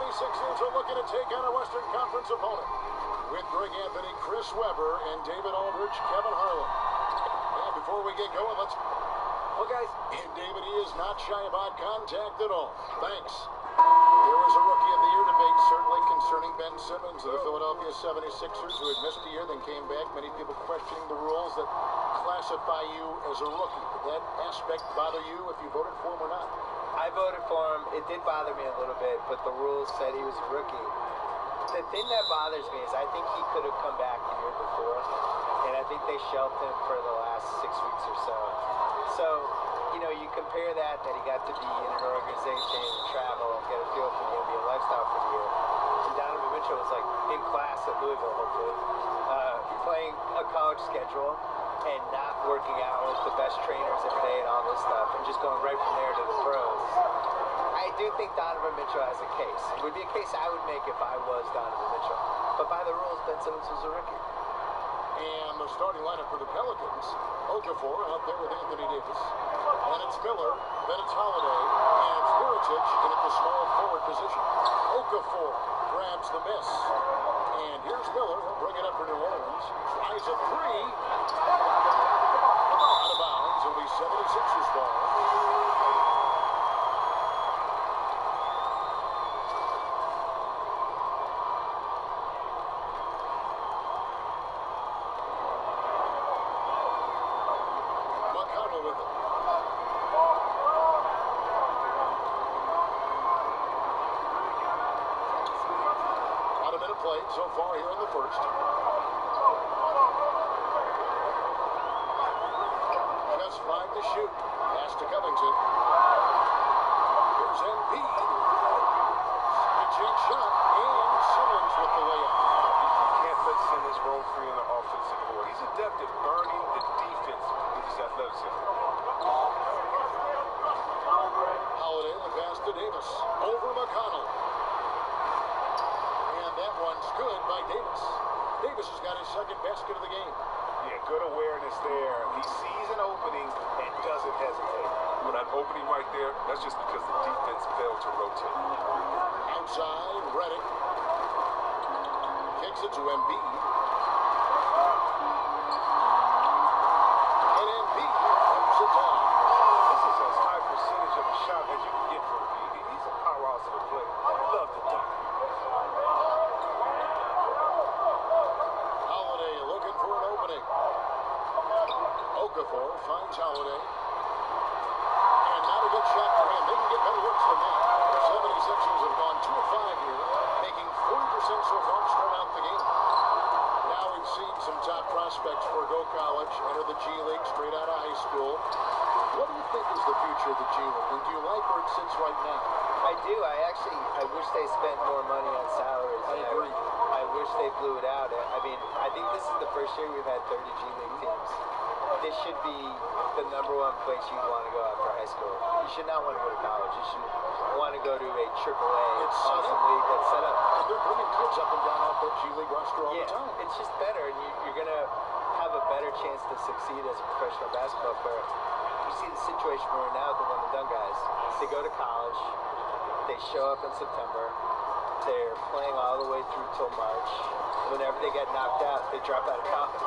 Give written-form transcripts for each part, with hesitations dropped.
76ers are looking to take on a Western Conference opponent with Greg Anthony, Chris Webber, and David Aldridge, Kevin Harlan. And before we get going, let's... Well, guys... And David, he is not shy about contact at all. Thanks. There was a Rookie of the Year debate, certainly concerning Ben Simmons of the Philadelphia 76ers, who had missed a year, then came back. Many people questioning the rules that classify you as a rookie. Did that aspect bother you if you voted for him or not? I voted for him. It did bother me a little bit, but the rules said he was a rookie. The thing that bothers me is I think he could have come back the year before, and I think they shelved him for the last 6 weeks or so. So, you know, you compare that he got to be in an organization and travel and get a feel for the NBA lifestyle for the year. And Donovan Mitchell was like in class at Louisville, hopefully, playing a college schedule and not working out with the best trainers every day and all this stuff, and just going right from there to the pros. I do think Donovan Mitchell has a case. It would be a case I would make if I was Donovan Mitchell. But by the rules, Ben Simmons was a rookie. And the starting lineup for the Pelicans, Okafor out there with Anthony Davis. And it's Miller, then it's Holiday, and it's Mirotic in at the small forward position. Okafor grabs the miss. And here's Miller, he'll bring it up for New Orleans. Tries a three. Out of bounds, it'll be 76ers ball. Played so far here in the first. Just 5 to shoot. Pass to Covington. Here's Embiid. Switching shot. And Simmons with the layup. You can't let Simmons roam free on the offensive board. He's adept at burning the defense with his athleticism. Holiday the pass to Davis. Over McConnell. That one's good by Davis. Davis has got his second basket of the game. Yeah, good awareness there. He sees an opening and doesn't hesitate. When that opening right there, that's just because the defense failed to rotate. Outside, Redick. Kicks it to Embiid. And Embiid comes it down. This is as high percentage of a shot as you can get from Embiid. He's a powerhouse of a player. I love the dunk. Okafor finds Holiday. And not a good shot for him. They can get better looks than that. The 76ers have gone 2 of 5 here, making 40% so far to start out the game. Now we've seen some top prospects forgo college, enter the G League straight out of high school. What do you think is the future of the G League? And do you like where it sits right now? I do. I wish they spent more money on salaries. I agree. I wish they blew it out. I mean, I think this is the first year we've had 30 G League teams. This should be the #1 place you'd want to go after high school. You should not want to go to college. You should want to go to a AAA awesome league that's set up. And they're bringing kids up and down off that G League roster all the time. It's just better, and you're going to have a better chance to succeed as a professional basketball player. You see the situation we're in now with the one and done guys. They go to college. They show up in September. They're playing all the way through till March. Whenever they get knocked out, they drop out of college.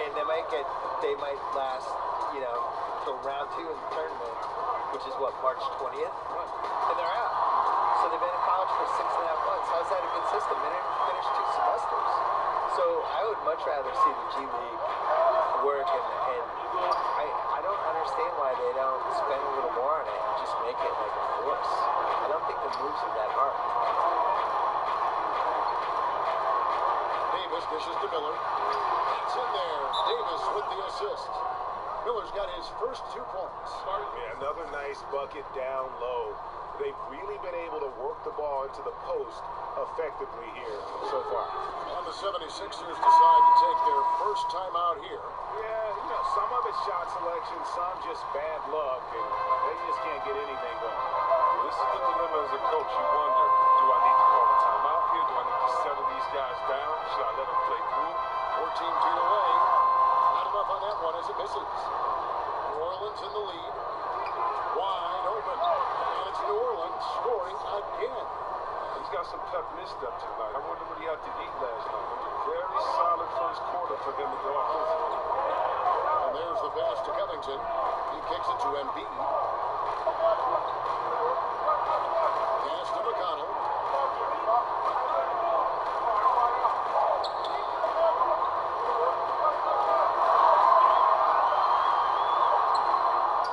And they might last, you know, till round 2 in the tournament, which is what, March 20th? And they're out. So they've been in college for 6.5 months. How's that a good system? They didn't finish 2 semesters. So I would much rather see the G League work, and I don't understand why they don't spend a little more on it and just make it like a force. I don't think the moves are that hard. Davis dishes to Miller. It's in there. Davis with the assist. Miller's got his first 2 points. Yeah, another nice bucket down low. They've really been able to work the ball into the post effectively here so far. And the 76ers decide to take their first time out here. Yeah, you know, some of it's shot selection, some just bad luck, and they just can't get anything going. Well, this is the dilemma as a coach. You wonder, do I need to call a timeout here? Do I need to settle these guys down? Should I let them play through? 14 feet away. Not enough on that one as it misses. New Orleans in the lead. Wide open. And it's New Orleans scoring again. he's got some tough misstep tonight. I wonder what he had to eat last night. It was a very solid first quarter for him to go offensively. And there's the pass to Covington. He kicks it to Embiid. Pass to McConnell.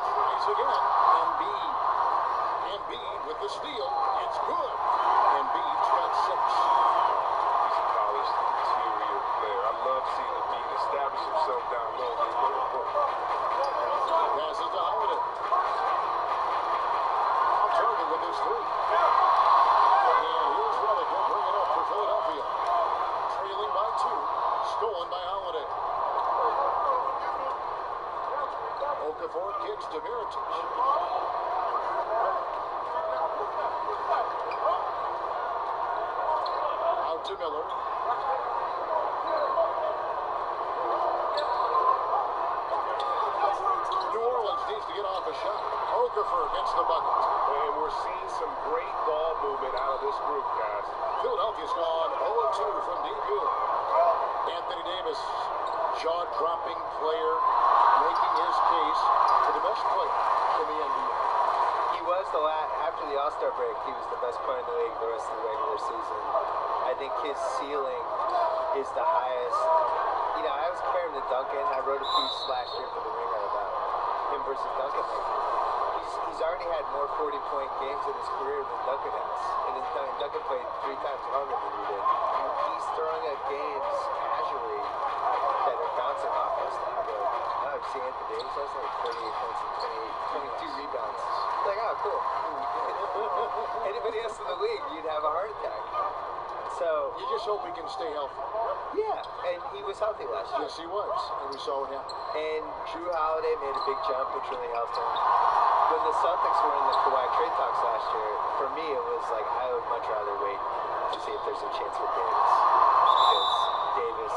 Tries again. Embiid. Embiid with the steal. It's good. Embiid's got 6. He's a polished interior player. I love seeing Embiid establish himself down low. Passes to Holiday. On target with his 3. And here's Redick. He'll bring it up for Philadelphia. Trailing by 2. Stolen by Holiday. Okafor kicks to Mirotic. Out to Miller. New Orleans needs to get off a shot. Okafor gets the bucket. And we're seeing some great ball movement out of this group, guys. Philadelphia's gone 0-2 from deep here. Anthony Davis, jaw-dropping player, making his case for the best player in the NBA. He was after the All-Star break, he was the best player in the league the rest of the regular season. I think his ceiling is the highest. You know, I was comparing him to Duncan. I wrote a piece last year for The Ringer about him versus Duncan. Like, he's already had more 40-point games in his career than Duncan has. And Duncan played 3 times longer than he did. He's throwing at games casually that are bouncing off us now. I've seen Anthony Davis last night, 48 points and 22 rebounds. Like, oh, cool. Anybody else in the league, you'd have a heart attack. So You just hope he can stay healthy. yeah, and he was healthy last year. Yes, he was. And we saw what happened. And Drew Holiday made a big jump, which really helped him. When the Celtics were in the Kawhi trade talks last year, for me it was like I would much rather wait to see if there's a chance for Davis. Because Davis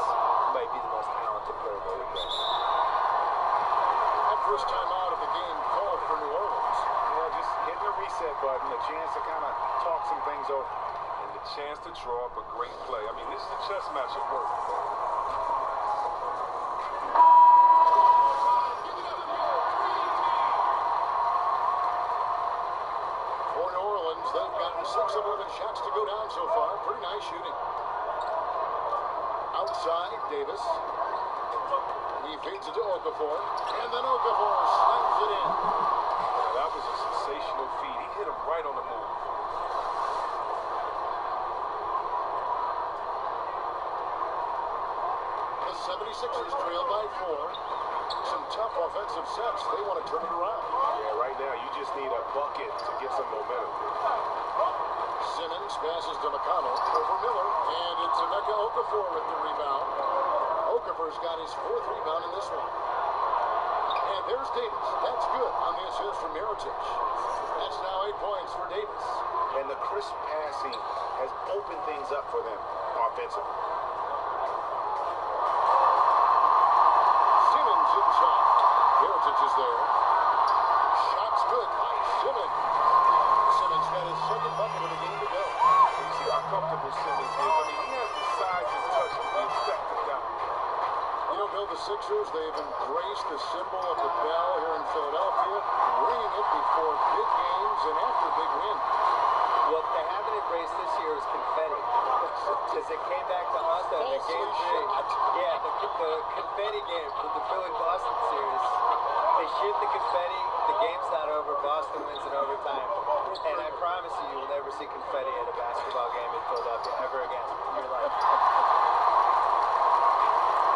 might be the most talented player in the league right now. That first time out of the game called for New Orleans. Yeah, just hitting the reset button, a chance to kind of talk some things over. And the chance to draw up a great play. I mean, this is a chess match at work. For New Orleans, they've gotten 6 of 11 shots to go down so far. Pretty nice shooting. Outside, Davis. He feeds it to Okafor. And then Okafor slams it in. Now, that was a sensational feed. He hit him right on the move. The 76ers trail by 4. Some tough offensive sets. They want to turn it around. Yeah, right now you just need a bucket to get some momentum. Simmons passes to McConnell over Miller. And it's Emeka Okafor with the rebound. Okafor's got his 4th rebound in this one. And there's Davis. That's good on the assist from Mirotic. That's now 8 points for Davis. And the crisp passing has opened things up for them offensively. Simmons inside. Mirotic is there. Shot's good by Simmons. Simmons got his 2nd bucket of the game to go. You see how comfortable Simmons is. I mean, he has the size and touch to be effective down here. You know, Bill, the Sixers, they've embraced the symbol of the bell here in Philadelphia, ringing it before big games and after big wins. What they haven't embraced this year is confetti. Because it came back to haunt them in Game 3. Yeah, the confetti game from the Philly-Boston series. They shoot the confetti, the game's not over, Boston wins in overtime. And I promise you, you'll never see confetti at a basketball game in Philadelphia ever again in your life.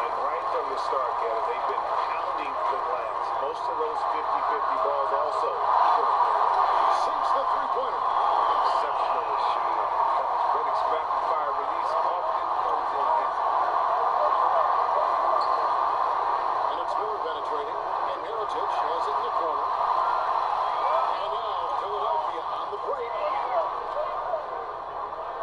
And right from the start, Kevin, they've been pounding the glass. Most of those 50-50 balls also. Sinks the three-pointer. Exceptional shooting. Reddick's rapid fire release often comes in handy. And it's Miller penetrating. And Mirotic has it in the corner. And now Philadelphia on the break.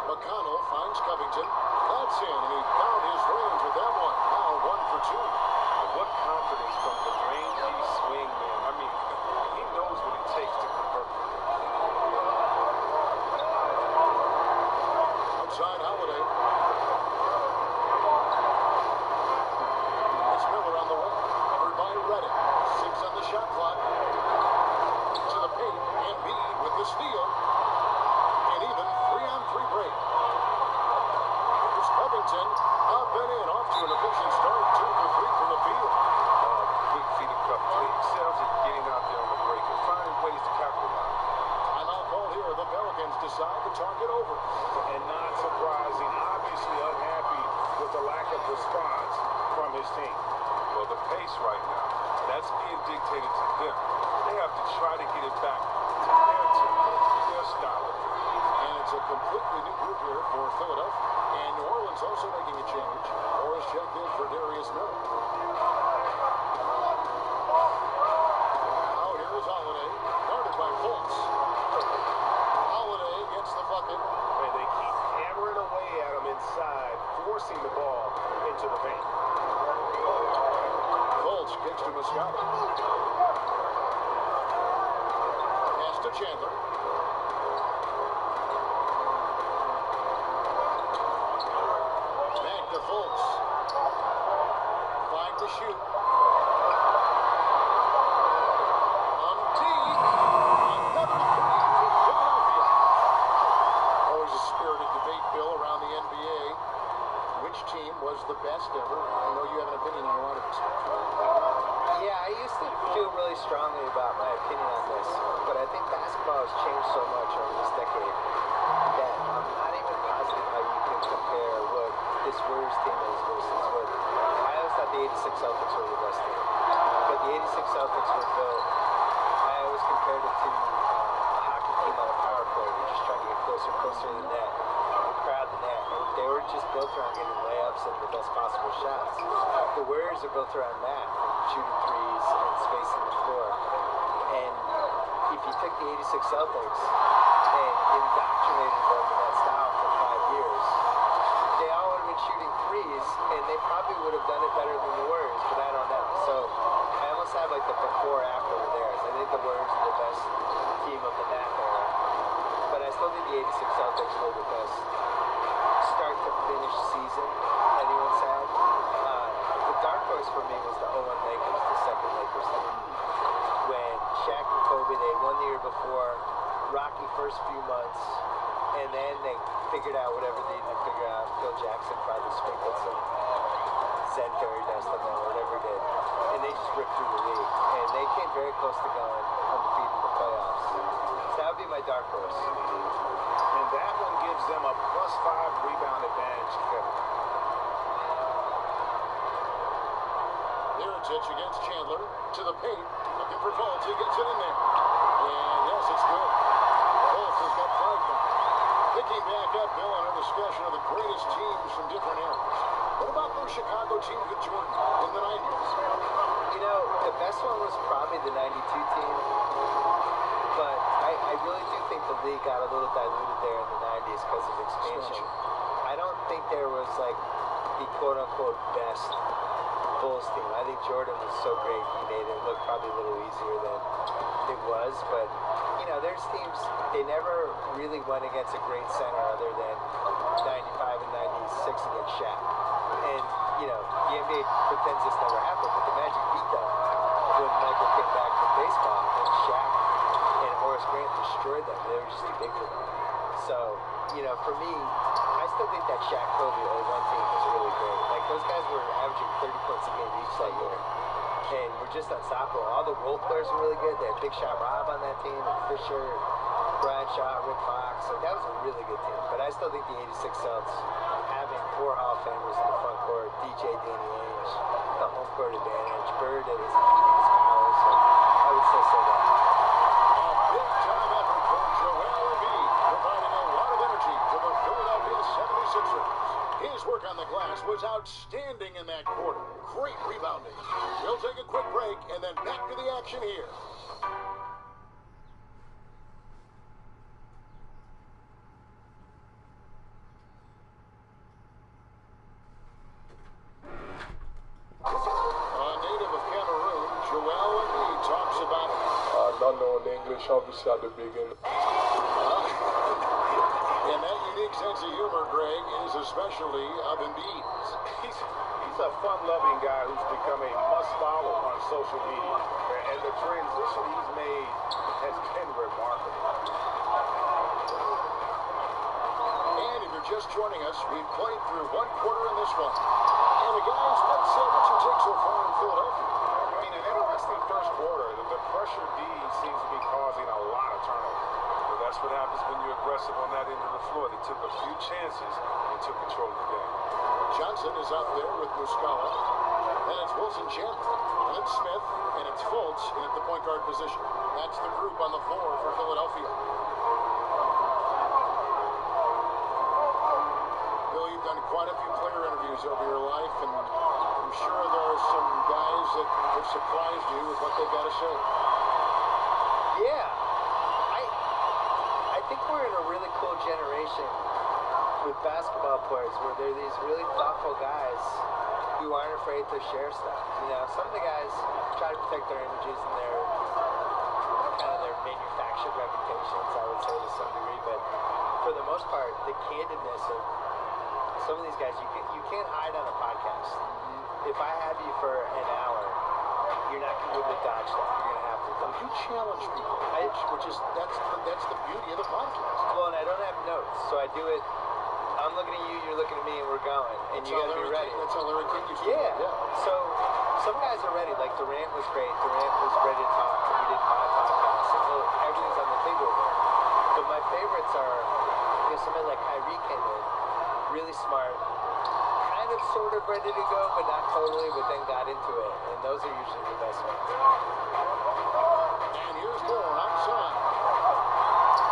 McConnell finds Covington. That's in, and he found his range with that one. Now 1 for 2. And what confidence from the rangy swing, man. I mean, he knows what it takes to convert. decide to talk it over. And not surprising, obviously unhappy with the lack of response from his team. Well, the pace right now, that's being dictated to them. They have to try to get it back to their tempo, their style of play. And it's a completely new group here for Philadelphia. And New Orleans also making a change. Morris checked in for Darius Miller. Out here is Holiday, guarded by Fultz. Holiday gets the bucket. And they keep hammering away at him inside, forcing the ball into the paint. Fultz kicks to Moscato. Pass to Chandler. Back to Fultz. 5 to shoot. On deep. Another three for Philadelphia. Always a spirited debate, Bill, around the NBA. Which team was the best ever? I know you have an opinion on a lot of this. Yeah, I used to feel really strongly about my opinion on this, but I think basketball has changed so much over this decade that I'm not even positive how you can compare what this Warriors team is versus what I always thought the 86 Celtics were the best team. But the 86 Celtics were built, I always compared it to a hockey team on a power play. You're just trying to get closer and closer to the net, crowd the net. And they were just built around getting layups and the best possible shots. The Warriors are built around math and shooting threes and spacing the floor. And if you took the 86 Celtics and indoctrinated them in that style for 5 years, they all would have been shooting threes, and they probably would have done it better than the Warriors, but I don't know. So I almost have like the before-after with theirs. I think the Warriors are the best team of the math era, but I still think the 86 Celtics were the best start-to-finish season anyone's had. The dark horse for me was the 01 Lakers, the second Lakers team. When Shaq and Kobe, they won the year before, rocky first few months, and then they figured out whatever they needed to figure out. Phil Jackson probably sprinkled some Zen fairy dust on them or whatever he did, and they just ripped through the league. And they came very close to going undefeated in the playoffs. So that would be my dark horse. And that one gives them a +5 rebound advantage, Kevin. Miritich against Chandler to the paint, looking for Fultz. He gets it in there. And yes, it's good. Fultz has got 5 now. Picking back up, Bill, on our discussion of the greatest teams from different eras. What about those Chicago teams with Jordan in the 90s? You know, the best one was probably the 92 team, but I really do think the league got a little diluted there in the 90s because of expansion. I don't think there was like the quote-unquote best Bulls team. I think Jordan was so great, he made it look probably a little easier than it was, but you know, there's teams, they never really went against a great center other than 95 and 96 against Shaq. And, you know, the NBA pretends this never happened, but the Magic beat them when Michael came back from baseball, and Shaq and Horace Grant destroyed them. They were just too big for them. So, you know, for me, I still think that Shaq Kobe 01 team was really great. Like, those guys were averaging 30 points a game each that year. And we're just unstoppable. All the role players were really good. They had Big Shot Rob on that team, and Fisher, Brian Shaw, Rick Fox. Like, that was a really good team. But I still think the 86 Celtics, having 4 Hall of Famers in the front court, DJ, Danny Ainge, the home court advantage, Bird at his powers. So I would still say that. A big-time effort for Joel Embiid, providing a lot of energy for the Philadelphia 76ers. His work on the glass was outstanding in that quarter. Great rebounding. We'll take a quick break and then back to the action here. A native of Cameroon, Joel Embiid talks about Not knowing English, obviously, at the beginning. and that unique sense of humor, Greg, is a specialty of Embiid's. He's a fun-loving guy who's become a must-follow on social media. And the transition he's made has been remarkable. And if you're just joining us, we've played through 1 quarter in this one. And guys, what's your take so far in Philadelphia? I mean, an interesting first quarter. The the pressure D seems to be causing a lot of turnover. Well, that's what happens when you're aggressive on that end of the floor. They took a few chances and took control of the game. Johnson is out there with Muscala. And it's Wilson Chandler. And it's Smith. And it's Fultz in at the point guard position. That's the group on the floor for Philadelphia. Bill, you've done quite a few player interviews over your life, and I'm sure there are some guys that have surprised you with what they've got to say. Yeah. I think we're in a really cool generation with basketball players where they're these really thoughtful guys who aren't afraid to share stuff. You know, some of the guys try to protect their images and their kind of their manufactured reputations, I would say to some degree, but for the most part, the candidness of some of these guys, you can't hide on a podcast. If I have you for an hour, you're not going to be able to dodge stuff. You're going to have to dodge. You challenge people, which is that's the beauty of the podcast. Well, and I don't have notes, so I do it. I'm looking at you, you're looking at me, and we're going. And you got to be ready. That's how Larry King used to do it. Yeah. So some guys are ready. Like Durant was great. Durant was ready to talk. We did 5 podcasts. And everything's on the table there. But my favorites are, you know, somebody like Kyrie came in, really smart, kind of sort of ready to go, but not totally, but then got into it. And those are usually the best ones. And here's more outside.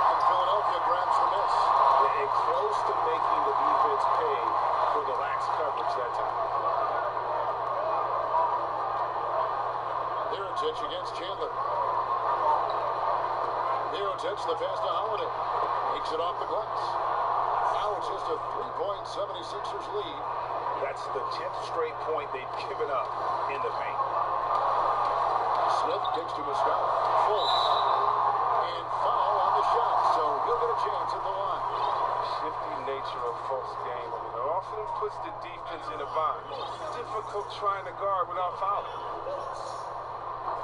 And Philadelphia grabs the miss. And close to making the defense pay for the lax coverage that time. Mirotic against Chandler. Mirotic, the pass to Holiday. Makes it off the glass. Now it's just a 3-point 76ers lead. That's the 10th straight point they've given up in the paint. Smith kicks to Muscala. Fultz. And foul on the shot, so he'll get a chance at the line. Shifty nature of Fultz's game. I mean, it often puts the defense in a bind. It's difficult trying to guard without fouling.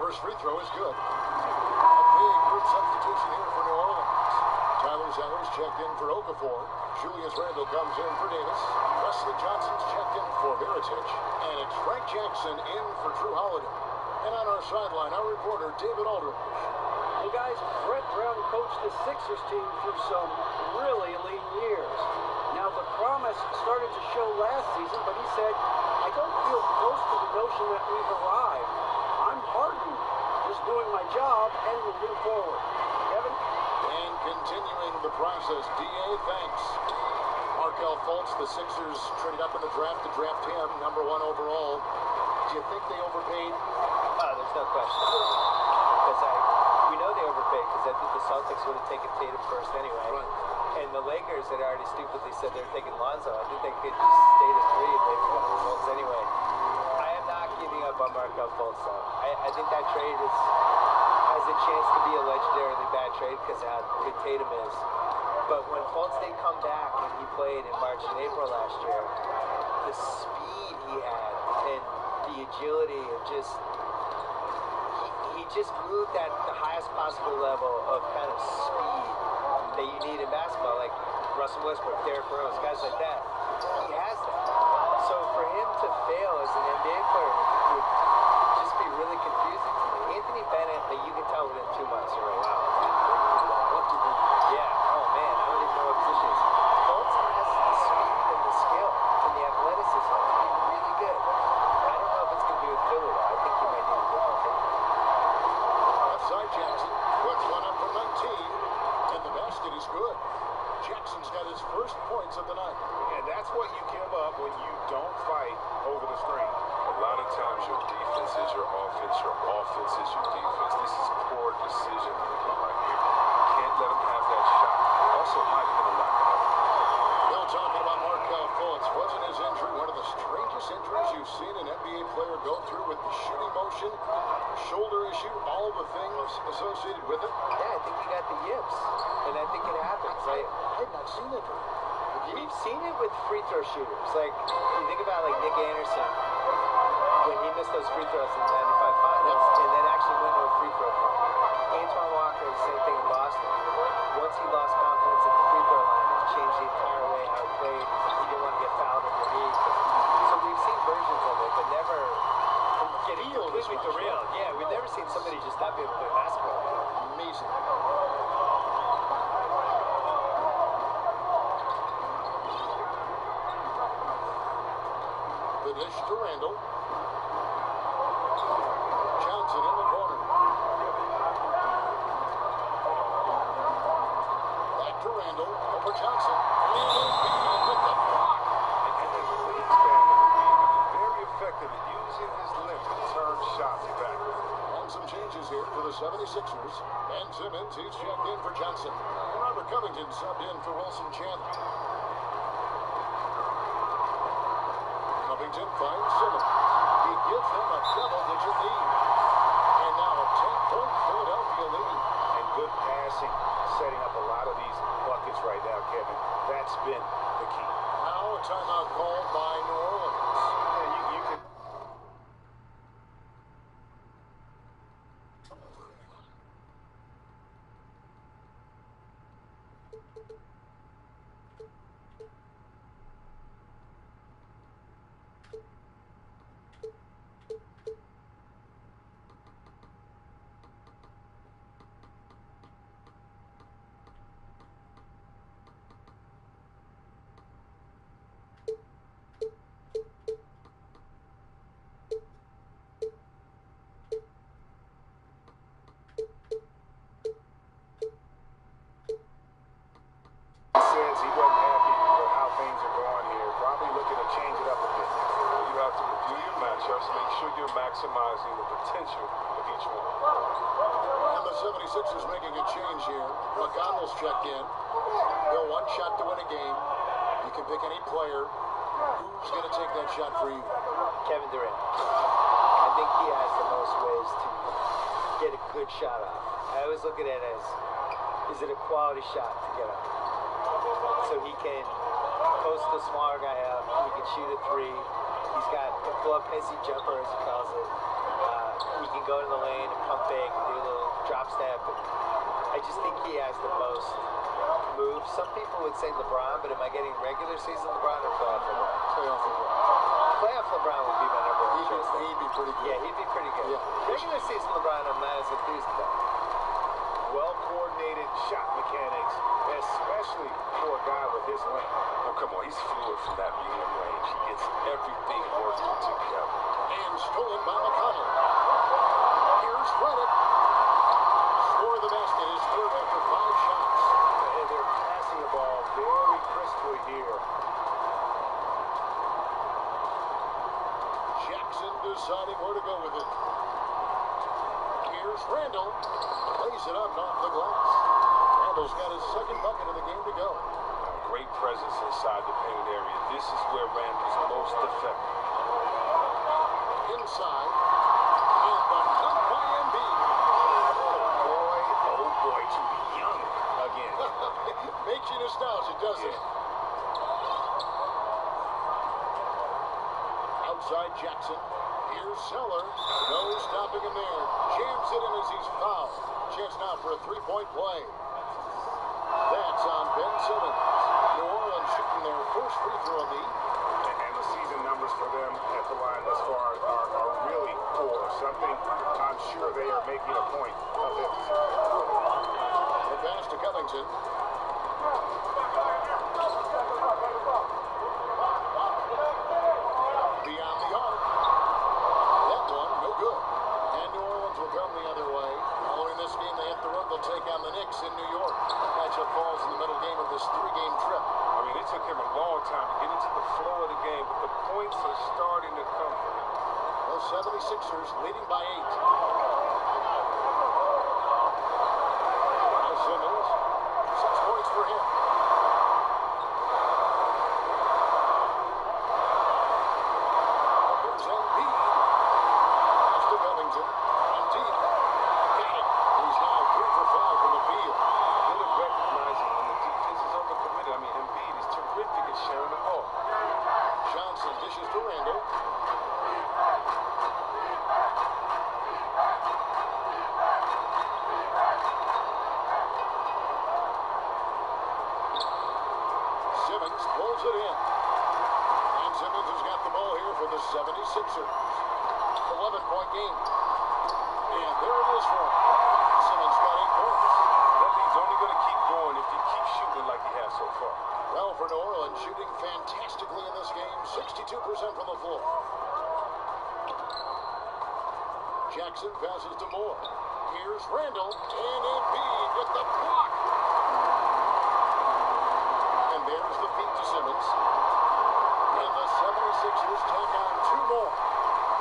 First free throw is good. A big group substitution here for New Orleans. Tyler Zeller's checked in for Okafor. Julius Randle comes in for Davis. Wesley Johnson's checked in for Mirotic. And it's Frank Jackson in for Drew Holiday. And on our sideline, our reporter, David Aldridge. Hey guys, Brett Brown coached the Sixers team through some really lean years. Now the promise started to show last season, but he said, I don't feel close to the notion that we've arrived. I'm hardened, just doing my job and moving forward. Kevin? And continuing the process, D.A. thanks. Markelle Fultz, the Sixers traded up in the draft to draft him, #1 overall. Do you think they overpaid? Oh, there's no question. Because we know they overpaid because I think the Celtics would have taken Tatum first anyway. Right. And the Lakers had already stupidly said they were taking Lonzo. I think they could just stay at 3 and maybe got the Fultz anyway. I am not giving up on Markelle Fultz, though. I think that trade has a chance to be a legendarily bad trade because of how good Tatum is. But when Fultz did come back and he played in March and April last year, the speed he had and the agility and he just moved at the highest possible level of kind of speed that you need in basketball, like Russell Westbrook, Derrick Rose, guys like that. He has that. So for him to fail as an NBA player would just be really confusing to me. Anthony Bennett, that you can tell within 2 months, you're like, wow. Yeah, oh man, I don't even know what position he's in. Fultz has the speed and the skill and the athleticism to be really good. I don't know if it's going to be with Philly, though. I think he might need a different team. Outside Jackson puts one up from 19, and the basket is good. Jackson's got his first points of the night. And that's what you give up when you don't fight over the screen. A lot of times your defense is your offense is your defense. This is poor decision making right here. Can't let him have that shot. Also, might have been a lack of effort. Bill talking about Markelle Fultz. Wasn't his injury one of the strangest injuries you've seen an NBA player go through with the shooting motion, shoulder issue, all the things associated with it? Yeah, I think he got the yips. And I think it happens. I've not seen it. We've seen it with free throw shooters. Like, you think about, like, Nick Anderson, when he missed those free throws in the 95 finals, and then actually went to a free throw farm. Antoine Walker, the same thing in Boston. Once he lost confidence at the free throw line, it changed the entire way how he played. He didn't want to get fouled in the league. So we've seen versions of it, but never completely derailed. Yeah, we've never seen somebody just not be able to dish to Randall. Johnson in the corner. Back to Randall. Over Johnson. And with the block. And as a lead span of the league, he's very effective at using his length to turn shots back. And some changes here for the 76ers. Ben Simmons, he's checked in for Johnson. And Robert Covington subbed in for Wilson Chandler. Covington finds Simmons. He gives them a double-digit lead. And now a 10-point Philadelphia lead. And good passing, setting up a lot of these buckets right now, Kevin. That's been the key. Now a timeout called by New Orleans. Yeah, you can. Says he wasn't happy with how things are going here. Probably looking to change it up a bit. You have to review your matchups, make sure you're maximizing the potential of each one. And the 76ers making a change here. McConnell's checked in. They're one shot to win a game. You can pick any player. Who's going to take that shot for you? Kevin Durant. I think he has the most ways to get a good shot off. I always look at it as, is it a quality shot to get off? So he can post the smaller guy up. He can shoot a three. He's got the pull-up pissy jumper, as he calls it. He can go to the lane and pump fake and do a little drop step. And I just think he has the most moves. Some people would say LeBron, but am I getting regular season LeBron or playoff LeBron? Playoff LeBron. Playoff LeBron would be my number one choice. He'd be pretty good. Yeah, he'd be pretty good. Yeah. Regular season LeBron, I'm not as enthused about. Well-coordinated shot mechanics, especially for a guy with his length. Oh, come on, he's fluid from that medium range. He gets everything working together. And stolen by McConnell. Here's Reddick. Score the basket. His third after 5 shots. And they're passing the ball very crisply here. Jackson deciding where to go with it. Here's Randall. Lays it up off the glass. Randall's got his second bucket of the game to go. Great presence inside the painted area. This is where Randall's most effective. Inside. And the dunk by Embiid. Oh boy, to be young again. Makes you nostalgic, doesn't it? Outside Jackson. Here's Seller. No stopping him there. Jams it in as he's fouled. Chance now for a three-point play. That's on Ben Simmons. New Orleans shooting their first free throw lead. And the season numbers for them at the line thus far are really poor. Something I'm sure they are making a point of it. The pass to Covington. Beyond the arc. That one, no good. And New Orleans will come the other way. Following this game, they hit the road. They'll take on the Knicks in New York. Matchup falls in the middle game of this 3-game trip. I mean, it took him a long time to get into the flow of the game, but the points are starting to come for him. The 76ers leading by 8. Simmons, 6 points for him. Here's Embiid. Pass to Covington. Embiid. Got it. He's now 3 for 5 from the field. Good at recognizing when the defense is overcommitted. I mean, Embiid is terrific at sharing the ball. Johnson dishes to Randall. Simmons pulls it in. And Simmons has got the ball here for the 76ers. 11-point game. And there it is for him. Simmons got 8 points. That lead's only going to keep going if he keeps shooting like he has so far. Well, for New Orleans, shooting fantastically in this game, 62% from the floor. Jackson passes to Moore. Here's Randall, and Embiid with the block. And there's the feed to Simmons. And the 76ers take on two more.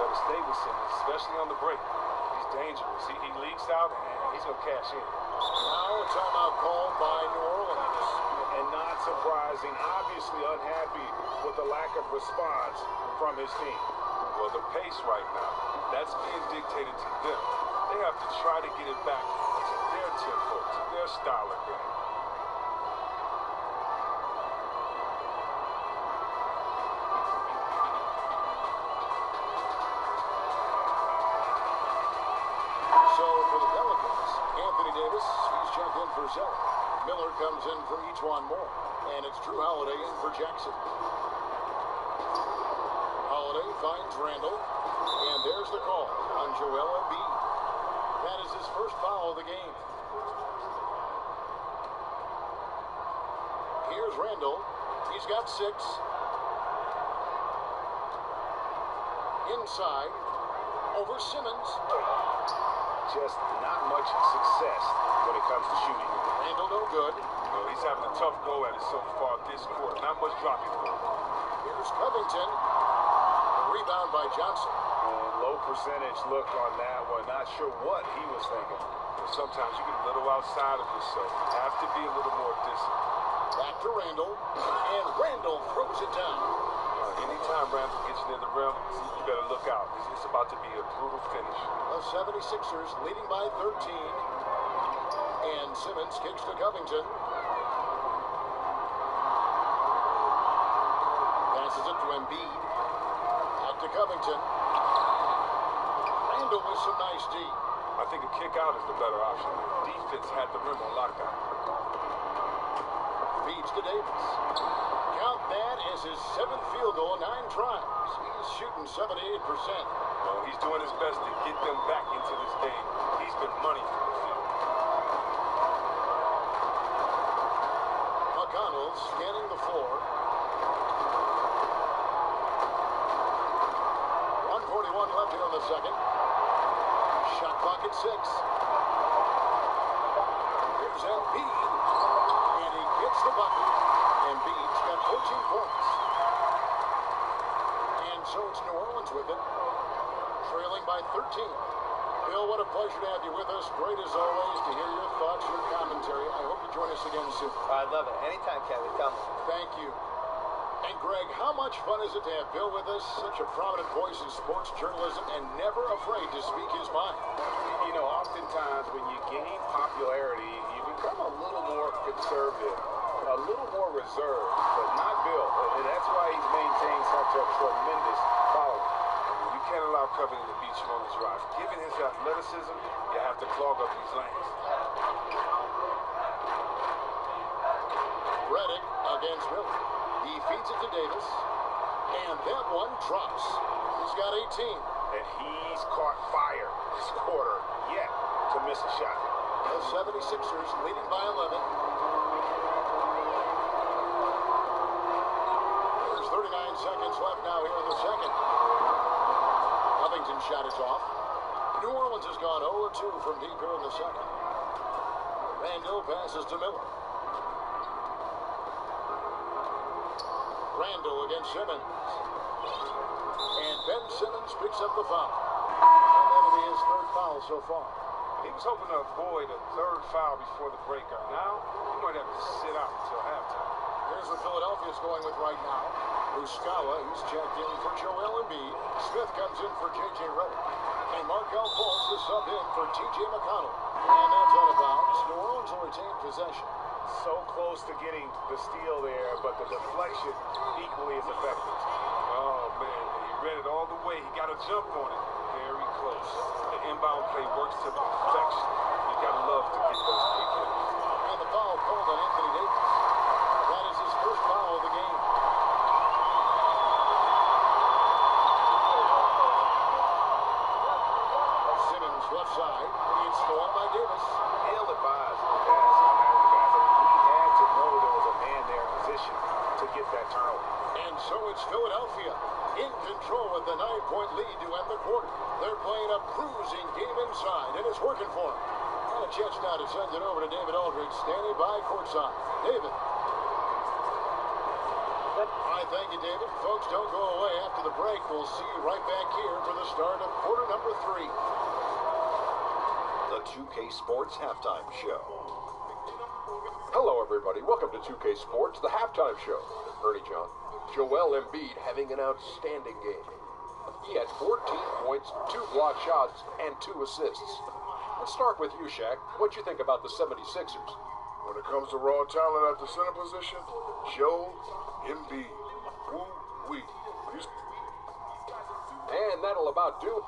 Better stay with Simmons, especially on the break. He's dangerous. He leaks out, and he's going to cash in. Now a timeout called by New Orleans. And not surprising, obviously unhappy with the lack of response from his team. Well, the pace right now, that's being dictated to them. They have to try to get it back to their tempo, to their style of game. So for the Pelicans, Anthony Davis, he's checked in for Zeller. Miller comes in for each one more. And it's Drew Holiday in for Jackson. Holiday finds Randall. And there's the call on Joel Embiid. That is his first foul of the game. Here's Randall. He's got 6. Inside. Over Simmons. Just not much success when it comes to shooting. Randall no good. No, he's having a tough go at it so far this quarter. Not much dropping for him. Here's Covington. The rebound by Johnson. Low percentage look on that one. Not sure what he was thinking. Sometimes you get a little outside of yourself. You have to be a little more disciplined. Back to Randall. And Randall throws it down. Anytime Randall gets near the rim, you better look out. It's about to be a brutal finish. The 76ers leading by 13. And Simmons kicks to Covington. Passes it to Embiid. Back to Covington. Randall with some nice D. I think a kick out is the better option. Defense had the rim on lockdown. Feeds to Davis. Count that as his 7th field goal, 9 tries. He's shooting 78%. Well, he's doing his best to get them back into this game. He's been money from the field. McConnell scanning the floor. 1:41 left here in the second. Shot clock at 6. Here's Embiid. And he gets the bucket. Embiid's got 14 points. And so it's New Orleans with it. Trailing by 13. Bill, what a pleasure to have you with us. Great as always to hear your thoughts, your commentary. I hope you join us again soon. I love it. Anytime, Kevin. Tell me. Thank you. And Greg, how much fun is it to have Bill with us? Such a prominent voice in sports journalism and never afraid to speak his mind. You know, oftentimes when you gain popularity, you become a little more conservative, a little more reserved, but not Bill. And that's why he's maintained such a tremendous following. You can't allow Covington to beat you on his drive. Given his athleticism, you have to clog up these lanes. Redick against Miller. He feeds it to Davis. And that one drops. He's got 18. And he's caught fire this quarter yet to miss a shot. The 76ers leading by 11. There's 39 seconds left now here in the second. Covington's shot is off. New Orleans has gone 0-2 from deep here in the second. Randall passes to Miller. Randall against Simmons. And Ben Simmons picks up the foul. And that'll be his 3rd foul so far. He was hoping to avoid a 3rd foul before the breakout. Now, he might have to sit out until halftime. Here's what Philadelphia's going with right now. Ruskawa, he's checked in for Joel Embiid. Smith comes in for J.J. Redick. And Markelle Fultz is subbed in for T.J. McConnell. And that's out of bounds. New Orleans will retain possession. So close to getting the steal there, but the deflection equally as effective. Oh, man, he read it all the way. He got a jump on it. Very close. The inbound play works to perfection. You got to love to get those quick hits. And the foul called on Anthony Davis. That is his 1st foul of the game. Simmons left side. It's stolen by Davis. Ill-advised pass on that one, guys. I mean, he had to know there was a man there in position. to get that turnover. And so it's Philadelphia in control with the 9-point lead to end the quarter. They're playing a bruising game inside, and it's working for them. And a chance now to send it over to David Aldridge, standing by courtside. David. I thank you, David. Folks, don't go away after the break. We'll see you right back here for the start of quarter number 3. The 2K Sports Halftime Show. Hello, everybody. Welcome to 2K Sports, the halftime show. Ernie John. Joel Embiid having an outstanding game. He had 14 points, 2 block shots, and 2 assists. Let's start with you, Shaq. What'd you think about the 76ers? When it comes to raw talent at the center position, Joel Embiid. Woo-wee. And that'll about do it.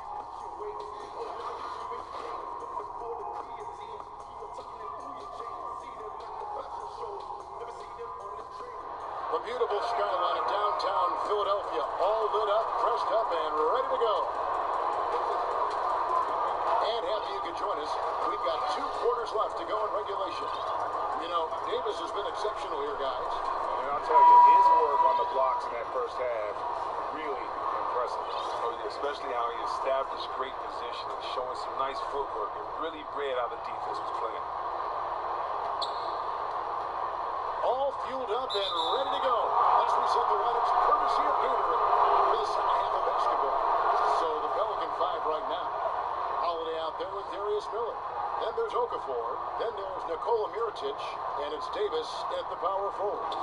The beautiful skyline of downtown Philadelphia, all lit up, pressed up, and ready to go. And happy you could join us. We've got 2 quarters left to go in regulation. You know, Davis has been exceptional here, guys. And I'll tell you, his work on the blocks in that first half, really impressive. Oh, yeah, especially how he established great position and showing some nice footwork and really read how the defense was playing. All fueled up and ready to go. Let's reset the lineups courtesy of Gatorade for the second half of basketball. So the Pelican 5 right now. Holiday out there with Darius Miller. Then there's Okafor. Then there's Nikola Mirotic. And it's Davis at the power forward.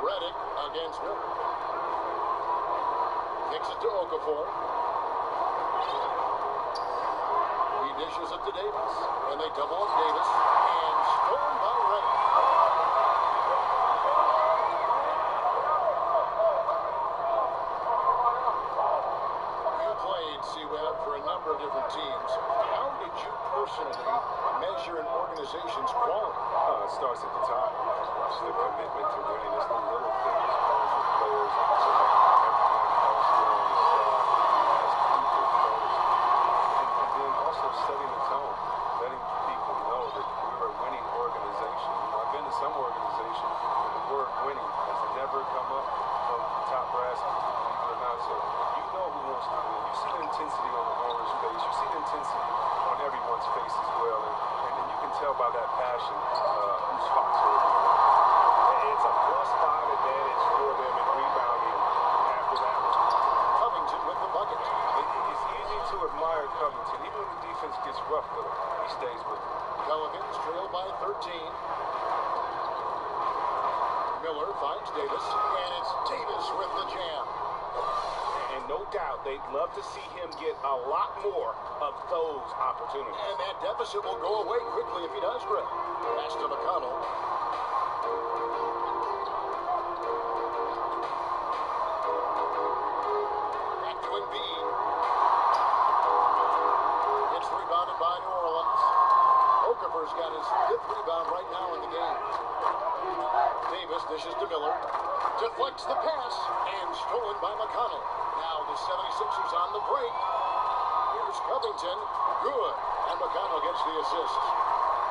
Redick against Miller. Kicks it to Okafor. He dishes it to Davis. And they double up Davis. And stolen by Redick. You played, C-Web, for a number of different teams. How did you personally measure an organization's quality? It starts at the top. It's the commitment to winning. It's the little things. As the players, everyone else doing the as people first. And then also setting the tone, letting people know that we're a winning organization. You know, I've been to some organizations where the word winning has never come up from top brass, believe it or not. So you know who wants to win. You see the intensity on the owner's face. You see the intensity on everyone's face as well. And you can tell by that passion who's Fox are. It's a +5 advantage for them in rebounding after that one. Covington with the bucket. It's easy to admire Covington. Even when the defense gets rough with him, he stays with him. Pelicans trail by 13. Miller finds Davis, and it's Davis with the jam. And no doubt, they'd love to see him get a lot more of those opportunities. And that deficit will go away quickly if he does, Greg. Pass to McConnell. Back to Embiid. It's rebounded by New Orleans. Okafor's got his 5th rebound right now in the game. Davis dishes to Miller. Deflects the pass and stolen by McConnell. Now the 76ers on the break. Here's Covington. Good. And McConnell gets the assist.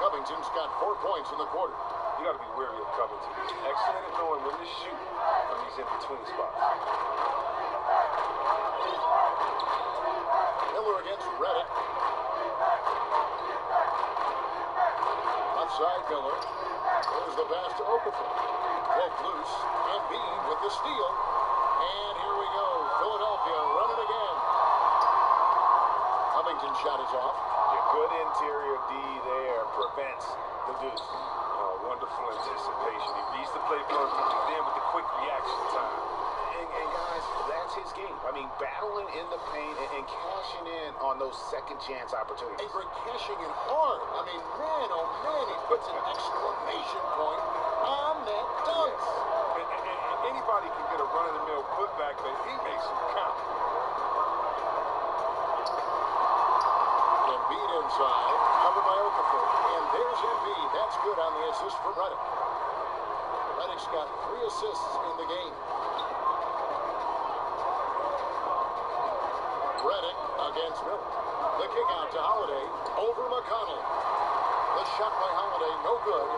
Covington's got 4 points in the quarter. You got to be wary of Covington. He's excellent at knowing when to shoot from these in-between spots. Miller against Redick. Outside Miller. There's the pass to Okafor. Broke loose. Embiid with the steal. And here we go. Philadelphia running again. Covington's shot is off. Good interior D there prevents the deuce. Wonderful anticipation. He reads the play perfectly, then with the quick reaction time. And guys, that's his game. I mean, battling in the paint and cashing in on those second chance opportunities. And Greg cashing in hard. I mean, man, oh man, he puts an exclamation point on that dunk. And anybody can get a run-of-the-mill putback, but he makes them count. Embiid inside, covered by Okafor. And there's Embiid. That's good on the assist from Redick. Redick's got 3 assists in the game. Redick against Miller. The kick out to Holiday over McConnell. The shot by Holiday, no good.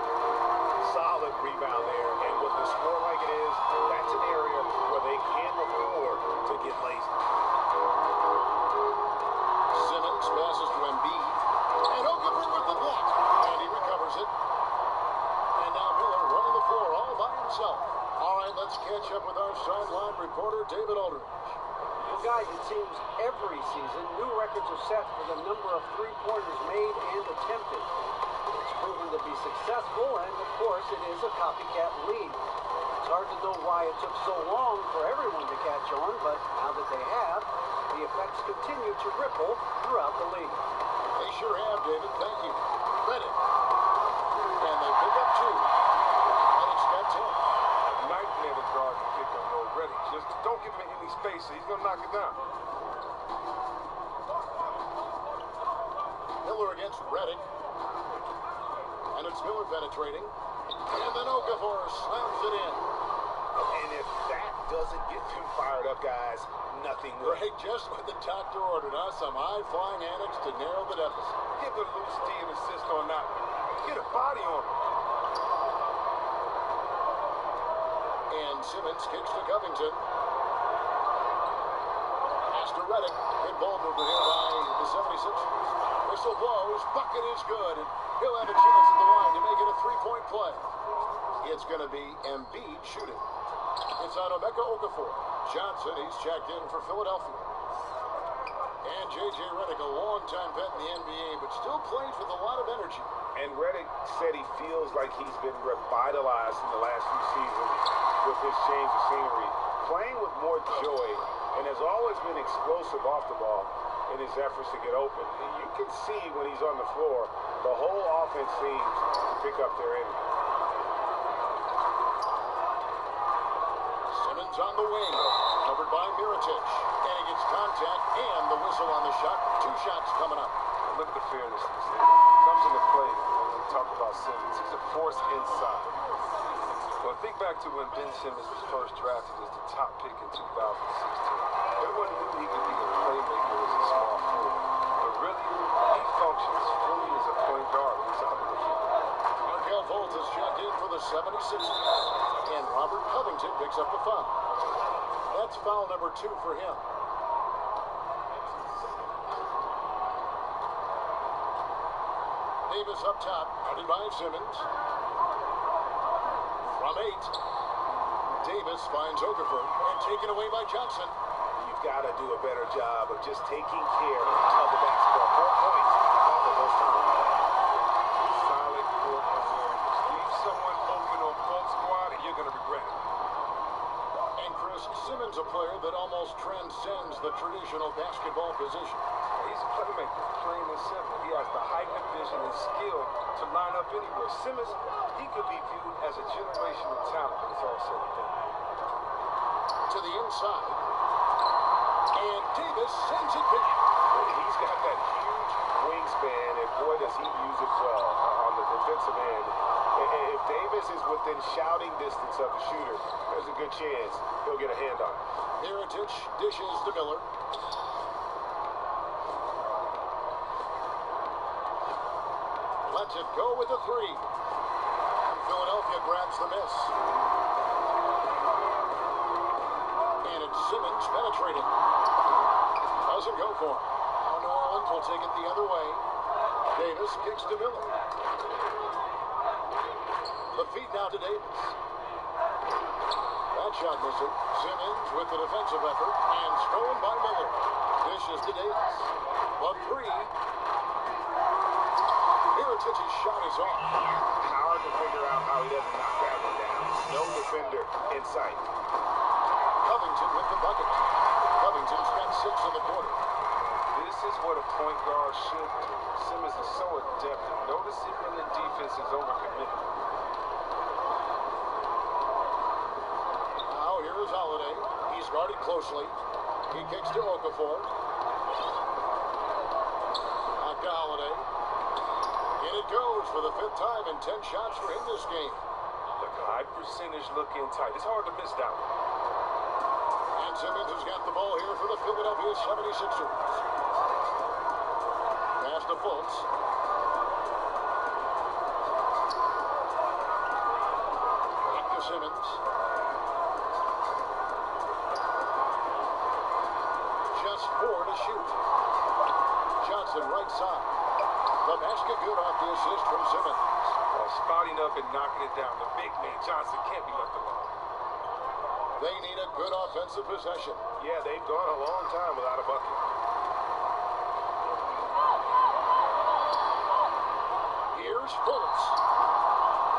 itself. All right, let's catch up with our sideline reporter, David Aldridge. Well, guys, it seems every season new records are set for the number of three-pointers made and attempted. It's proven to be successful, and of course, it is a copycat league. It's hard to know why it took so long for everyone to catch on, but now that they have, the effects continue to ripple throughout the league. They sure have, David. Thank you. Ready. And they pick up two. Reddick's got 10. A nightmare to guard and pick on Lord Reddick. Just don't give him any space, he's going to knock it down. Miller against Reddick. And it's Miller penetrating. And then Okafor slams it in. And if that doesn't get them fired up, guys, nothing will. Right, just what the doctor ordered, huh? Some high-flying antics to narrow the deficit. Give the loose D an assist on that one. Get a body on him. And Simmons kicks to Covington. Pass to Reddick. Good ball movement here by the 76ers. Whistle blows. Bucket is good. And he'll have a chance at the line to make it a three-point play. It's going to be Embiid shooting. It's on Emeka Okafor. Johnson, he's checked in for Philadelphia. And J.J. Reddick, a long-time vet in the NBA, but still plays with a lot of energy. And Reddick said he feels like he's been revitalized in the last few seasons with his change of scenery. Playing with more joy, and has always been explosive off the ball in his efforts to get open. And you can see when he's on the floor, the whole offense seems to pick up their energy. Simmons on the wing, covered by Mirotic. And he gets contact and the whistle on the shot. Two shots coming up. Look at the fairness of this. Comes into play when we talk about Simmons. He's a force inside. Well, think back to when Ben Simmons was first drafted as the top pick in 2016. Everyone knew he could be a playmaker as a small forward. But really, he functions fully as a point guard. He's out of the field. Markel Fultz is checked in for the 76ers. And Robert Covington picks up the foul. That's foul number 2 for him. Davis up top, guarded by Simmons. From 8, Davis finds Okafor and taken away by Johnson. You've got to do a better job of just taking care of the basketball. 4 points off of those times. Solid court awareness. Leave someone open on full squad and you're going to regret it. And Chris, Simmons, a player that almost transcends the traditional basketball position. He's a playmaker, plain and simple. He has the height and vision and skill to line up anywhere. Simmons, he could be viewed as a generational talent when it's all said and done. To the inside. And Davis sends it back. He's got that huge wingspan, and boy, does he use it well on the defensive end. If Davis is within shouting distance of the shooter, there's a good chance he'll get a hand on it. Mirotic dishes to Miller. Lets it go with the 3. Philadelphia grabs the miss. And it's Simmons penetrating. Doesn't go for him. Now New Orleans will take it the other way. Davis kicks to Miller. The feed now to Davis. That shot missing. Simmons with the defensive effort and stolen by Miller. Dishes to Davis. The 3. Mirotic's shot is off. Hard to figure out how he doesn't knock that one down. No defender in sight. Covington with the bucket. Covington's got 6 in the quarter. This is what a point guard should do. Simmons is so adept at noticing when the defense is overcommitted. Now here is Holiday. He's guarded closely. He kicks to Okafor. Back to Holiday. In it goes for the 5th time and 10 shots for him this game. Look, high percentage looking tight. It's hard to miss that one. And Simmons has got the ball here for the Philadelphia 76ers. Pass to Fultz. Back to Simmons. Just 4 to shoot. Johnson right side. The basket good off the assist from Simmons. spouting up and knocking it down. The big man, Johnson, can't be left alone. They need a good offensive possession. Yeah, they've gone a long time without a bucket. Here's Fultz.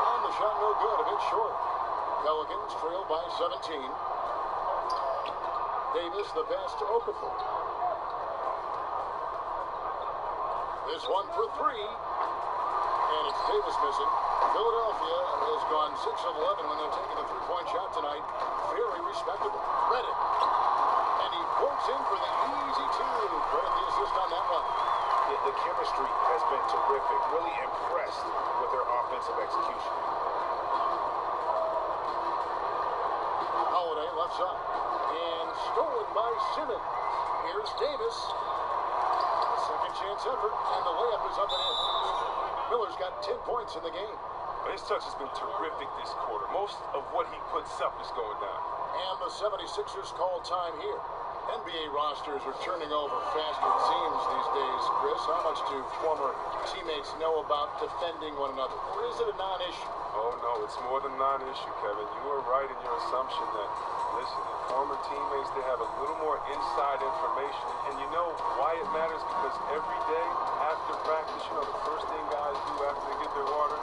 And the shot no good, a bit short. Pelicans trail by 17. Davis, the pass to Okafor. This one for three. And it's Davis missing. Philadelphia has gone 6 of 11 when they're taking a three-point shot tonight. Very respectable. Reddick. And he points in for the easy two. Credit the assist on that one. Yeah, the chemistry has been terrific. Really impressed with their offensive execution. Holiday left side. And stolen by Simmons. Here's Davis. A second chance effort. And the layup is up and in. Miller's got 10 points in the game. His touch has been terrific this quarter. Most of what he puts up is going down. And the 76ers call time here. NBA rosters are turning over faster, it seems, these days. Chris, how much do former teammates know about defending one another? Or is it a non-issue? Oh, no, it's more than non-issue, Kevin. You are right in your assumption that, listen, the former teammates, they have a little more inside information. And you know why it matters? Because every day after practice, you know, the first thing guys do after they get their water,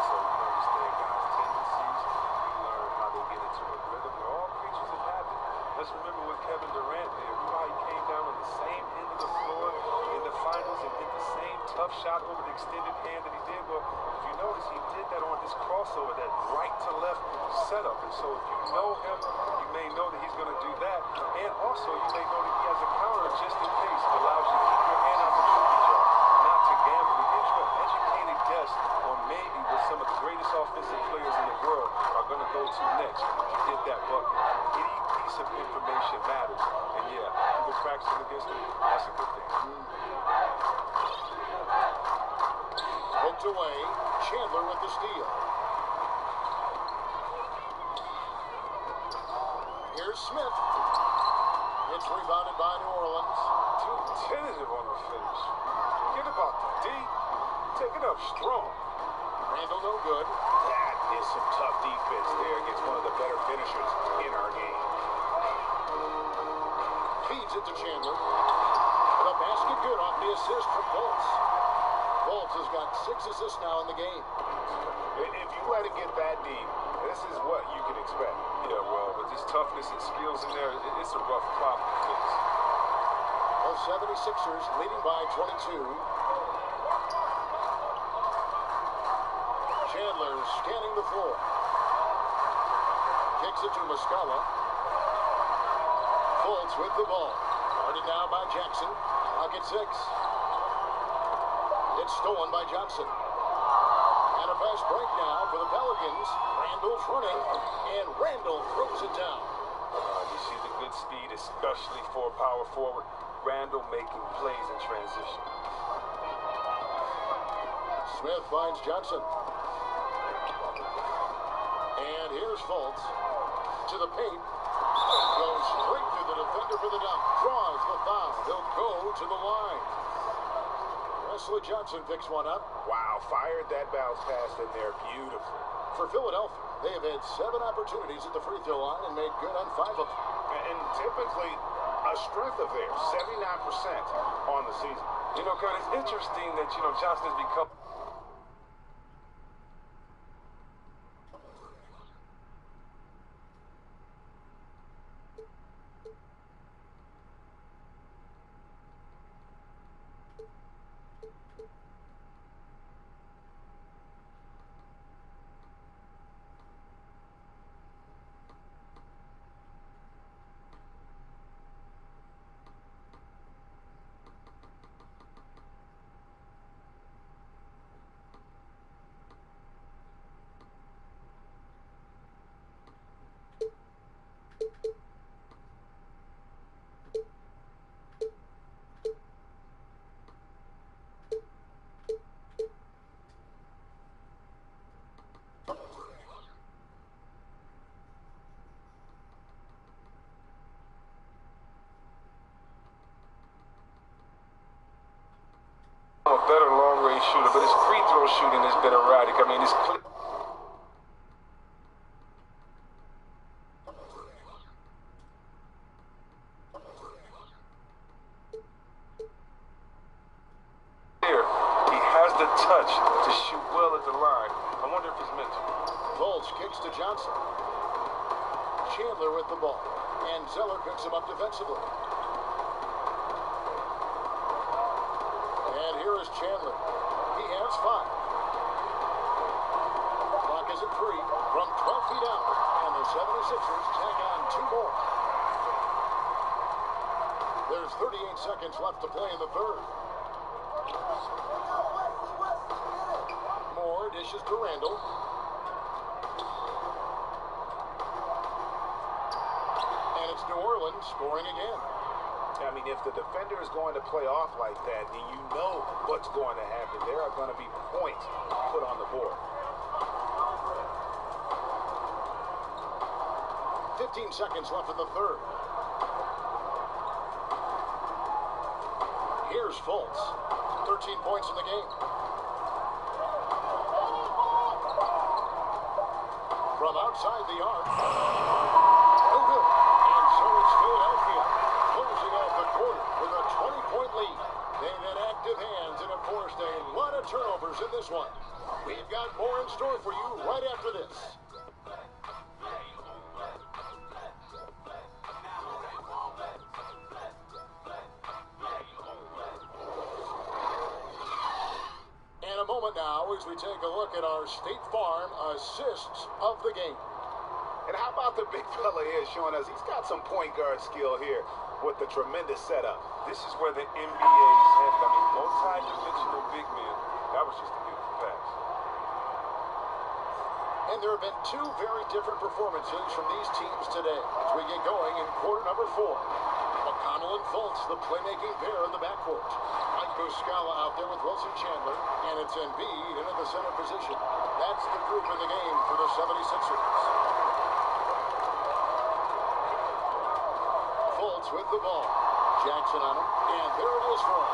so you understand guys' tendencies, you learn how they get into a rhythm. They're all creatures of habit. Let's remember what Kevin Durant did. Remember how he came down on the same end of the floor in the finals and hit the same tough shot over the extended hand that he did? Well, if you notice, he did that on his crossover, that right to left setup. And so if you know him, you may know that he's going to do that. And also, you may know that he has a counter just in case. It allows you to keep your hand out the cookie jar, not to gamble. It gives you an educated guess on maybe what some of the greatest offensive players in the world are going to go to next to get that bucket. Any piece of information matters. And yeah, people practicing against him, that's a good thing. Poked away. Chandler with the steal. Here's Smith. It's rebounded by New Orleans. Too tentative on the finish. Forget about the D. Take it up strong. Randall no good. That is some tough defense there against one of the better finishers in our game. Feeds it to Chandler. The basket good off the assist from Fultz. Fultz has got 6 assists now in the game. If you let it get that deep, this is what you can expect. Yeah, well, with his toughness and skills in there, it's a rough problem to fix. The 76ers leading by 22. Chandler scanning the floor. Kicks it to Muscala. Fultz with the ball. Guarded now by Jackson. Pocket 6. It's stolen by Johnson. And a fast break now for the Pelicans. Randall's running, and Randall throws it down. You see the good speed, especially for a power forward. Randall making plays in transition. Smith finds Johnson. And here's Fultz to the paint. Goes straight through the defender for the dunk. Draws the foul. He'll go to the line. Wesley Johnson picks one up. Wow, fired that bounce pass in there beautifully. For Philadelphia, they have had 7 opportunities at the free throw line and made good on 5 of them. And typically, a strength of theirs, 79% on the season. You know, Kurt, it's interesting that, Johnson has become... shooter, but his free throw shooting has been erratic. I mean, it's clear. He has the touch to shoot well at the line. I wonder if it's mental. Fultz kicks to Johnson. Chandler with the ball. And Zeller picks him up defensively. And here is Chandler. He has 5. Clock is at 3 from 12 feet out. And the 76ers tag on 2 more. There's 38 seconds left to play in the third. Moore dishes to Randall. And it's New Orleans scoring again. I mean, if the defender is going to play off like that, then you know what's going to happen. There are going to be points put on the board. 15 seconds left in the third. Here's Fultz. 13 points in the game. From outside the arc. No good. And so it's Philadelphia closing out the quarter with a 20-point lead. They've had active hands and have forced a lot of turnovers in this one. We've got more in store for you right after this. And a moment now as we take a look at our State Farm assists of the game. And how about the big fella here showing us he's got some point guard skill here with the tremendous setup. This is where the NBA's headed. I mean, multi-dimensional big men. That was just a beautiful pass. And there have been 2 very different performances from these teams today as we get going in quarter number 4. McConnell and Fultz, the playmaking pair in the backcourt. Mike Muscala out there with Wilson Chandler, and it's Embiid into the center position. That's the group in the game for the 76ers. Fultz with the ball. Jackson on him, and there it is for him.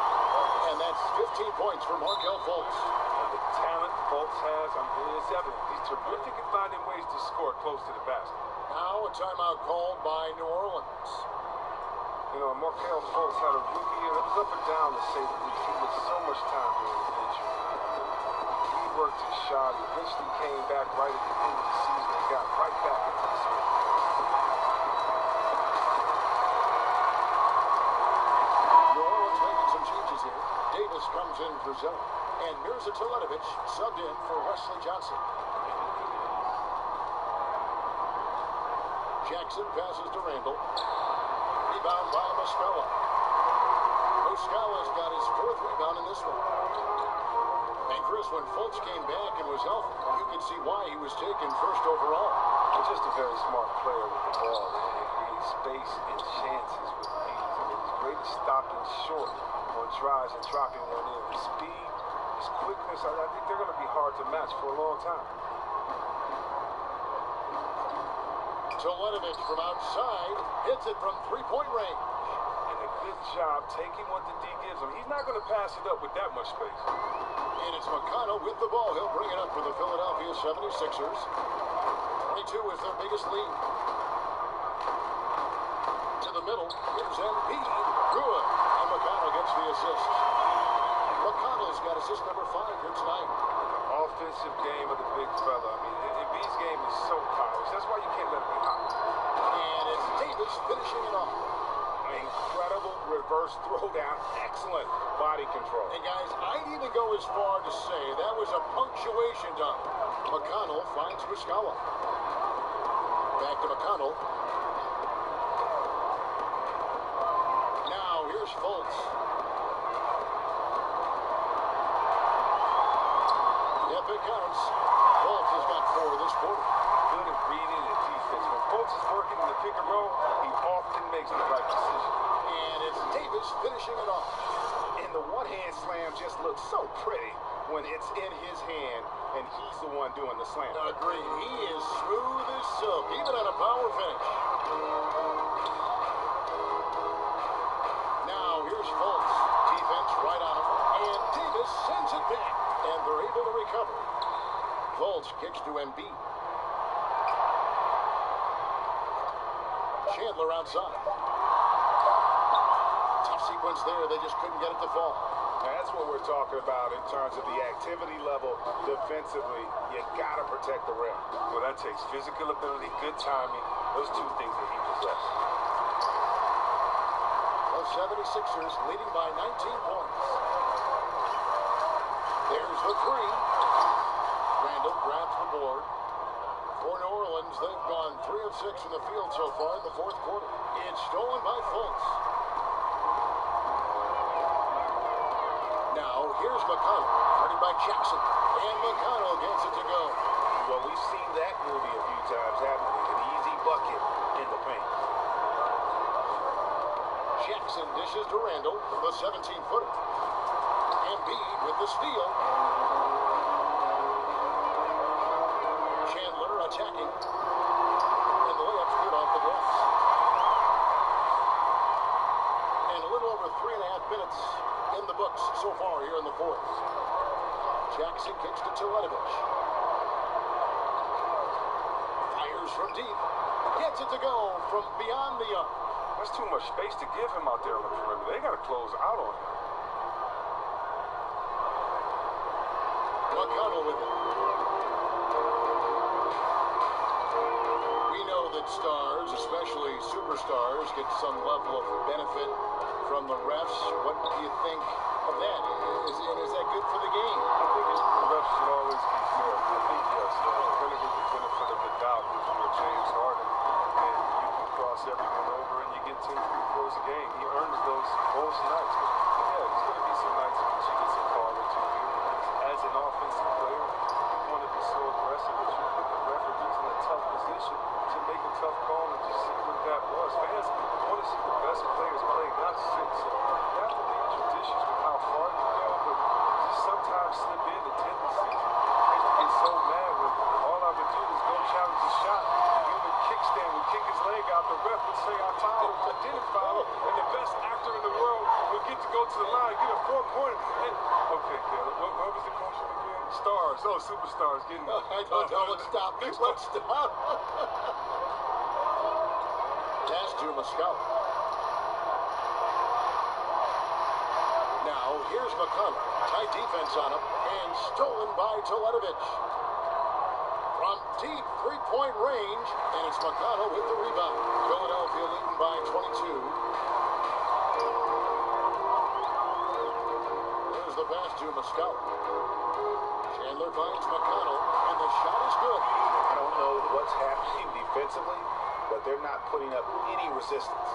And that's 15 points for Markelle Fultz. And the talent Fultz has, it's evident. He's terrific at finding ways to score close to the basket. Now a timeout called by New Orleans. You know, Markelle Fultz had a rookie year. It was up and down to say the least. He missed so much time during his injury. He worked his shot. He eventually came back right at the end of the season and got right back into the swing. New Orleans making some changes here. Davis comes in for Zeller. And Mirza Teletovic subbed in for Wesley Johnson. Jackson passes to Randall. Rebound by Muscala. Muscala's got his 4th rebound in this one. And Chris, when Fultz came back and was healthy, you could see why he was taken first overall. He's just a very smart player with the ball, man. He creates space and chances with ease. I mean, he's great at stopping short on drives and dropping one in. His speed, his quickness, I think they're going to be hard to match for a long time. Teletovic from outside hits it from 3-point range. And a good job taking what the D gives him. He's not going to pass it up with that much space. And it's McConnell with the ball. He'll bring it up for the Philadelphia 76ers. 22 is their biggest lead. To the middle. Here's Embiid. Good. And McConnell gets the assist. McConnell's got assist number 5 here tonight. The offensive game of the big fella. I mean, Embiid's game is so polished. That's why you can't let him get hot. And it's Davis finishing it off. Incredible reverse throwdown. Excellent body control. And guys, I'd even go as far to say that was a punctuation dunk. McConnell finds Muscala. Back to McConnell. Now here's Fultz. If it counts, Fultz has got 4 this quarter. Good at reading and defense. When Fultz is working in the pick and roll, he often makes the right decision. And it's Davis finishing it off. And the one-hand slam just looks so pretty when it's in his hand and he's the one doing the slam. Agreed. He is smooth as silk, even on a power finish. Now here's Fultz. Defense right on him. And Davis sends it back. Chandler able to recover. Fultz kicks to Embiid. Chandler outside. Tough sequence there. They just couldn't get it to fall. That's what we're talking about in terms of the activity level defensively. You got to protect the rim. Well, that takes physical ability, good timing, those two things that he possesses. The 76ers leading by 19 points. There's the three. Randall grabs the board. For New Orleans, they've gone 3 of 6 in the field so far in the fourth quarter. It's stolen by Fultz. Now, here's McConnell, guarded by Jackson. And McConnell gets it to go. Well, we've seen that movie a few times, haven't we? An easy bucket in the paint. Jackson dishes to Randall, the 17-footer. Embiid with the steal. Chandler attacking. And the layup's good off the glass. And a little over 3.5 minutes in the books so far here in the fourth. Jackson kicks to Teletovich. Fires from deep. Gets it to go from beyond the arc. That's too much space to give him out there on the perimeter. They got to close out on him. McConnell with it. We know that stars, especially superstars, get some level of benefit from the refs. What do you think of that? Is that good for the game? I think the refs should always be fair. I think, yes, they're going to get the benefit of the doubt if you're James Harden. And you can cross everyone over and you get 10 free throws a game. He earns those most nights. But yeah, there's going to be some nights in which he gets a call or two here. As an offensive player, you want to be so aggressive that you put the referees in a tough position to make a tough call and just see what that was. Fans want to see the best players play, not sit. So you have to be judicious with how far you go, but just sometimes slip in the tendency. I get so mad when all I would do is go challenge the shot. Give him a kickstand, would kick his leg out. The ref would say, I fouled him, I didn't foul him. And the best actor in the world would get to go to the line, get a 4-pointer. And, okay, Caleb, what was the question again? Stars, superstars getting No, let's stop. Let's stop. Pass to Muscala. Now, here's McConnell. Tight defense on him. And stolen by Teletovich. From deep three-point range. And it's McConnell with the rebound. Philadelphia leading by 22. There's the pass to Muscala. Chandler finds McConnell. And the shot is good. I don't know what's happening defensively, but they're not putting up any resistance.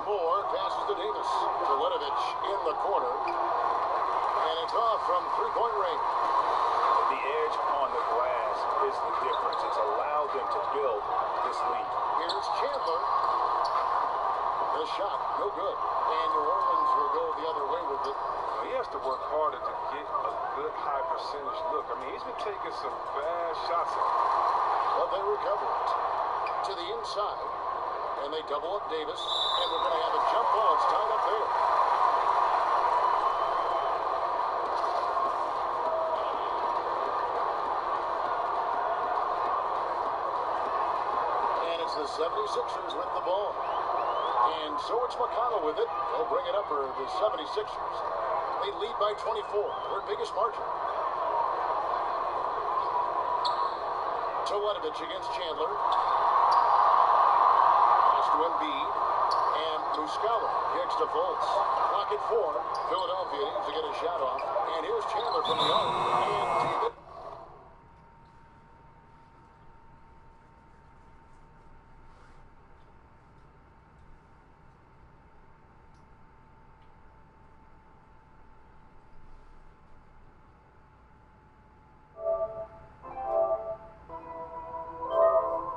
Moore passes to Davis. Teletovich in the corner. And it's off from three-point range. The edge on the glass is the difference. It's allowed them to build this lead. Here's Chandler. The shot, no good. And New Orleans will go the other way with it. He has to work harder to get a good high percentage look. I mean, he's been taking some bad shots. But they recover it. To the inside. And they double up Davis. And we're going to have a jump ball. It's tied up there. And it's the 76ers with the ball. And so it's McConnell with it. They'll bring it up for the 76ers. They lead by 24. Their biggest margin. Teletovich against Chandler. Pass to Embiid. And Muscala kicks to Fultz. Clock at 4. Philadelphia needs to get a shot off. And here's Chandler from the arc.